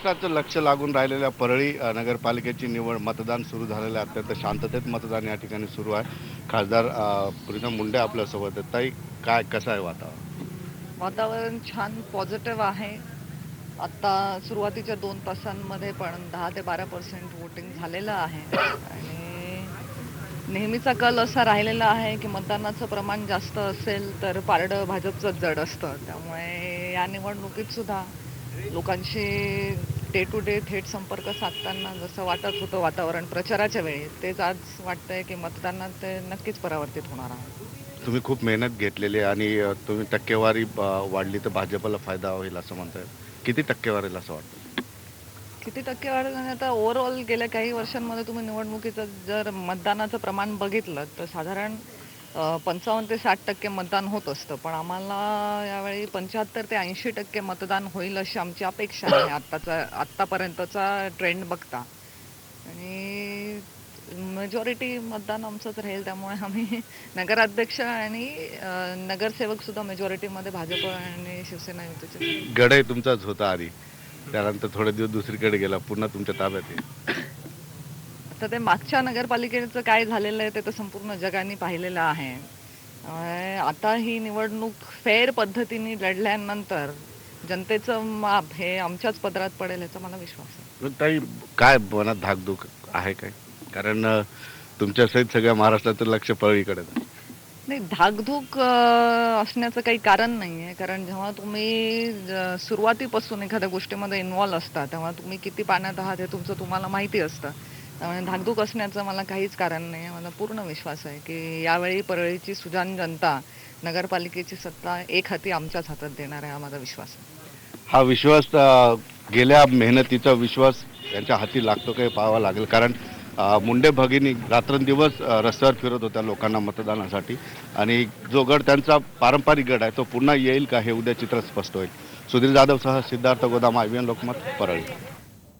महाराष्ट्राचं लक्ष लागून राहिलेल्या परळी नगरपालिकेची निवड मतदान सुरू झालेलं आहे. अत्यंत शांततेत मतदान या ठिकाणी सुरू आहे. खासदार प्रीतम मुंडे आपल्यासोबत आहेत. ताई, काय कसं आहे वातावरण? वातावरण छान पॉझिटिव्ह आहे. आता सुरुवातीच्या 2 तासांमध्ये पण 10 ते 12% वोटिंग झालेलं आहे आणि नेहमीचा कल असा राहिलेला आहे की मतदानाचं प्रमाण जास्त असेल तर पारडं भाजपचंच जड असतं. त्यामुळे या निवडणुकीत सुद्धा लोकांशी डे टू डे थेट संपर्क साधताना जसं वाटत होतं वातावरण प्रचाराच्या वेळी, तेच आज वाटतंय की मतदानात ते नक्कीच परावर्तित होणार आहे. तुम्ही खूप मेहनत घेतलेली आहे आणि तुम्ही टक्केवारी वाढली तर भाजपला फायदा होईल असं म्हणताय. किती टक्केवारीला असं वाटतं? किती टक्के वाढ झाली? आता ओव्हरऑल गेल्या काही वर्षांमध्ये तुम्ही निवडणुकीचं जर मतदानाचं प्रमाण बघितलं तर साधारण 55 ते 60% मतदान होत असतं. पण आम्हाला यावेळी 75 ते 80% मतदान होईल अशी आमची अपेक्षा आहे आत्तापर्यंतचा ट्रेंड बघता. आणि मेजॉरिटी मतदान आमचंच राहील. त्यामुळे आम्ही नगराध्यक्ष आणि नगरसेवक सुद्धा मेजॉरिटीमध्ये भाजप आणि शिवसेना युतीचे. गडही तुमचाच होता आधी, त्यानंतर थोडे दिवस दुसरीकडे गेला, पुन्हा तुमच्या ताब्यात आहे. आता ते मागच्या नगरपालिकेचं काय झालेलं आहे ते तर संपूर्ण जगाने पाहिलेलं आहे. आता ही निवडणूक फेअर पद्धतीने लढल्यानंतर जनतेचं माप हे आमच्याच पदरात पडेल याचा मला विश्वास आहे. पण ताई, काय मनात धाकधूक आहे काय? कारण तुमच्या सहित सगळ्या महाराष्ट्राचं लक्ष परळीकडे आहे. नाही, धाकधूक असण्याचं काही कारण नाही आहे. कारण जेव्हा तुम्ही सुरुवातीपासून एखाद्या गोष्टीमध्ये इन्व्हॉल्व असता तेव्हा तुम्ही किती पाण्यात आहात हे तुम्हाला माहिती असतं. त्यामुळे धाकधूक असण्याचं मला काहीच कारण नाही आहे. मला पूर्ण विश्वास आहे की यावेळी परळीची सुजाण जनता नगरपालिकेची सत्ता एक हाती आमच्याच हातात देणार आहे, हा माझा विश्वास आहे. हा विश्वास गेल्या मेहनतीचा विश्वास यांच्या हाती लागतो काही पाहावा लागेल. कारण मुंडे भगिनी रात्रंदिवस रस्त्यावर फिरत होत्या लोकांना मतदानासाठी, आणि जो गड त्यांचा पारंपरिक गड आहे तो पुन्हा येईल का हे उद्या चित्र स्पष्ट होईल. सुधीर जाधवसह सिद्धार्थ गोदाम, IBN लोकमत, परळी.